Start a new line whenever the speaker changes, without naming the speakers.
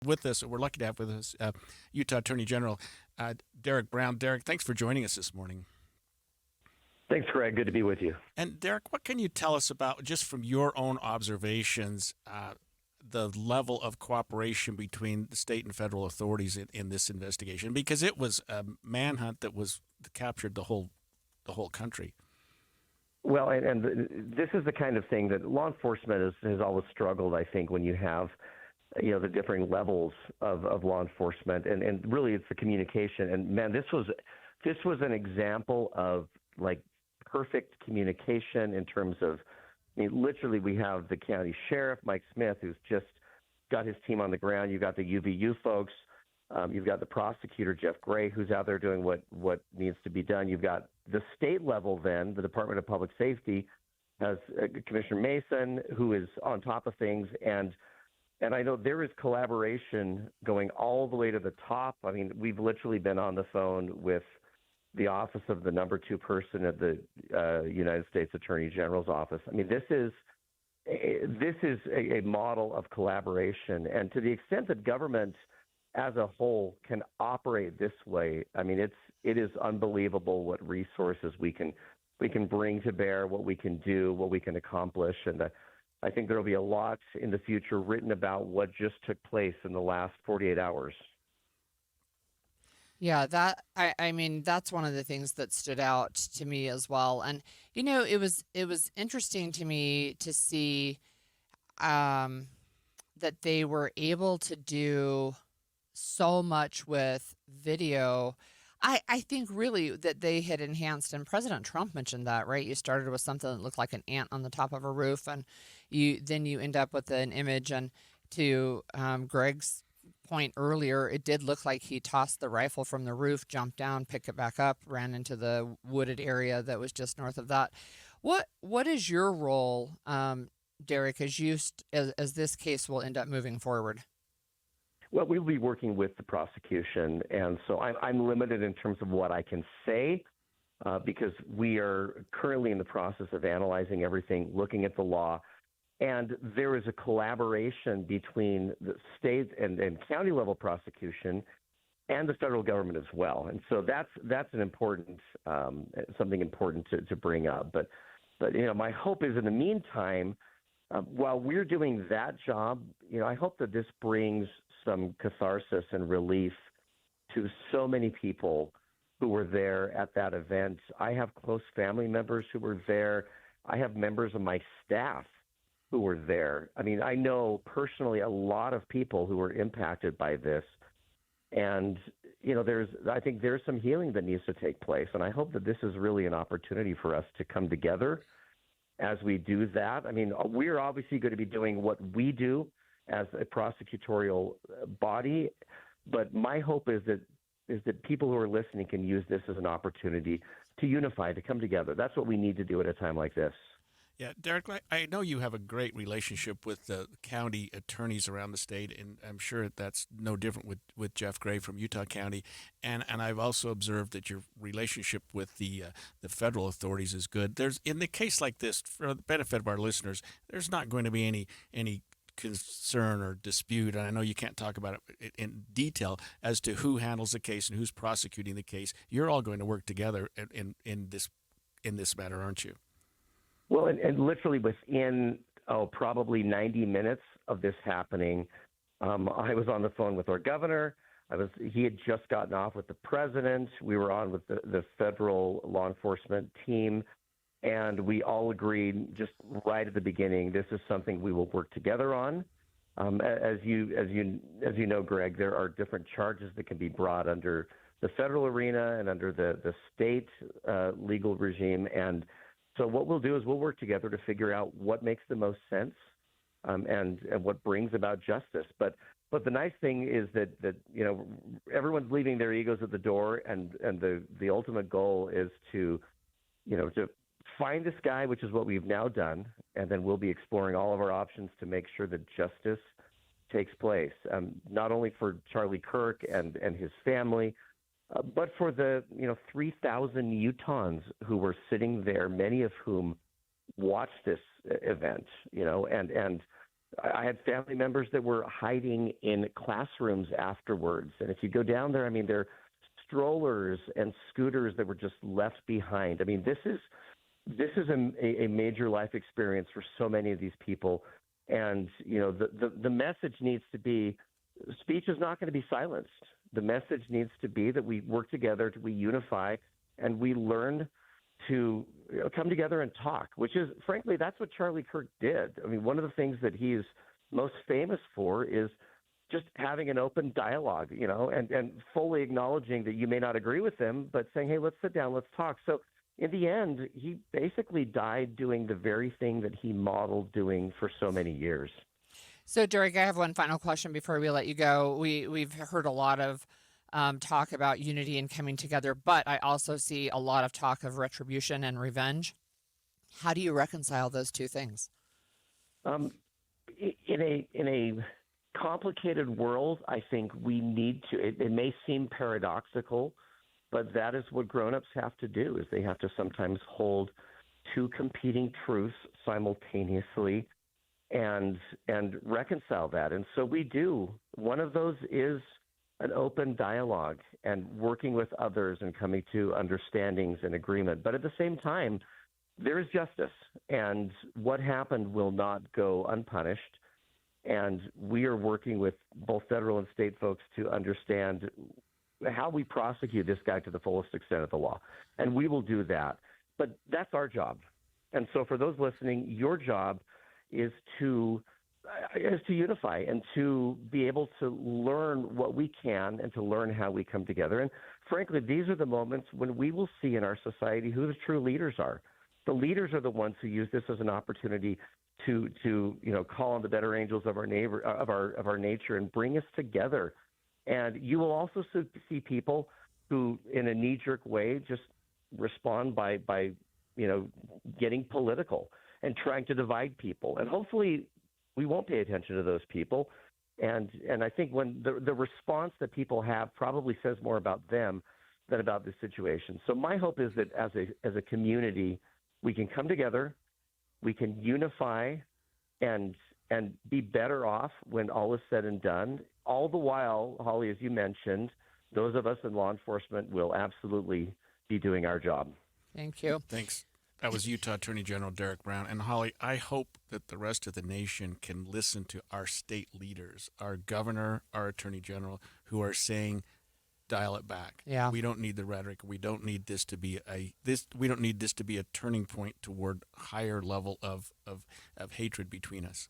with us, we're lucky to have with us Utah Attorney General Derek Brown. Derek, thanks for joining us this morning.
Thanks, Greg. Good to be with you.
And Derek, what can you tell us about, just from your own observations, the level of cooperation between the state and federal authorities in this investigation? Because it was a manhunt that captured the whole country.
Well, and this is the kind of thing that law enforcement has always struggled, I think, when you have the differing levels of law enforcement, and really it's the communication. And man, this was an example of like perfect communication in terms of, literally we have the county sheriff, Mike Smith, who's just got his team on the ground. You've got the UVU folks. You've got the prosecutor, Jeff Gray, who's out there doing what needs to be done. You've got the state level then, the Department of Public Safety has Commissioner Mason, who is on top of things. And I know there is collaboration going all the way to the top. I mean, we've literally been on the phone with the office of the number 2 person at the United States Attorney General's office. I mean, this is a model of collaboration. And to the extent that government as a whole can operate this way, I mean, it is unbelievable what resources we can bring to bear, what we can do, what we can accomplish. And I think there will be a lot in the future written about what just took place in the last 48 hours.
Yeah, I mean, that's one of the things that stood out to me as well. And, it was interesting to me to see that they were able to do so much with video. I think really that they had enhanced, and President Trump mentioned that, right? You started with something that looked like an ant on the top of a roof, and then you end up with an image. And to Greg's point earlier, it did look like he tossed the rifle from the roof, jumped down, picked it back up, ran into the wooded area that was just north of that. What is your role, Derek, as this case will end up moving forward?
Well, we'll be working with the prosecution, and so I'm limited in terms of what I can say because we are currently in the process of analyzing everything, looking at the law. And there is a collaboration between the state and county level prosecution and the federal government as well. And so that's an important something important to bring up. But my hope is in the meantime, while we're doing that job, I hope that this brings some catharsis and relief to so many people who were there at that event. I have close family members who were there. I have members of my staff who were there. I mean, I know personally a lot of people who were impacted by this. And, I think there's some healing that needs to take place. And I hope that this is really an opportunity for us to come together as we do that. I mean, we're obviously going to be doing what we do as a prosecutorial body. But my hope is that people who are listening can use this as an opportunity to unify, to come together. That's what we need to do at a time like this.
Yeah, Derek, I know you have a great relationship with the county attorneys around the state, and I'm sure that's no different with Jeff Gray from Utah County. And I've also observed that your relationship with the federal authorities is good. In the case like this, for the benefit of our listeners, there's not going to be any concern or dispute, and I know you can't talk about it in detail as to who handles the case and who's prosecuting the case. You're all going to work together in this matter, aren't you?
Well, and literally within probably 90 minutes of this happening, I was on the phone with our governor. He had just gotten off with the president. We were on with the federal law enforcement team, and we all agreed just right at the beginning, this is something we will work together on. As you know, Greg, there are different charges that can be brought under the federal arena and under the state legal regime. And so what we'll do is we'll work together to figure out what makes the most sense and what brings about justice. But the nice thing is that everyone's leaving their egos at the door, and the ultimate goal is to find this guy, which is what we've now done, and then we'll be exploring all of our options to make sure that justice takes place, not only for Charlie Kirk and his family, but for the 3,000 Utahns who were sitting there, many of whom watched this event, and I had family members that were hiding in classrooms afterwards. And if you go down there, I mean, there are strollers and scooters that were just left behind. I mean, this is a major life experience for so many of these people. And, the message needs to be, speech is not going to be silenced. The message needs to be that we work together, we unify, and we learn to come together and talk, which is, frankly, that's what Charlie Kirk did. I mean, one of the things that he is most famous for is just having an open dialogue, and fully acknowledging that you may not agree with him, but saying, hey, let's sit down, let's talk. So in the end, he basically died doing the very thing that he modeled doing for so many years.
So, Derek, I have one final question before we let you go. We've heard a lot of talk about unity and coming together, but I also see a lot of talk of retribution and revenge. How do you reconcile those two things?
In a complicated world, I think we need to. It may seem paradoxical, but that is what grown-ups have to do. Is they have to sometimes hold two competing truths simultaneously and reconcile that. And so we do. One of those is an open dialogue and working with others and coming to understandings and agreement. But at the same time, there is justice, and what happened will not go unpunished. And we are working with both federal and state folks to understand how we prosecute this guy to the fullest extent of the law. And we will do that. But that's our job. And so for those listening, your job is to unify and to be able to learn what we can and to learn how we come together. And frankly, these are the moments when we will see in our society who the true leaders are. The leaders are the ones who use this as an opportunity to call on the better angels of our nature and bring us together. And you will also see people who, in a knee-jerk way, just respond by getting political and trying to divide people. And hopefully we won't pay attention to those people. And I think when the response that people have probably says more about them than about the situation. So my hope is that as a community, we can come together, we can unify and be better off when all is said and done. All the while, Holly, as you mentioned, those of us in law enforcement will absolutely be doing our job.
Thank you.
Thanks. That was Utah Attorney General Derek Brown. And Holly, I hope that the rest of the nation can listen to our state leaders, our governor, our attorney general, who are saying, dial it back.
Yeah.
We don't need the rhetoric. We don't need this to be a turning point toward higher level of hatred between us.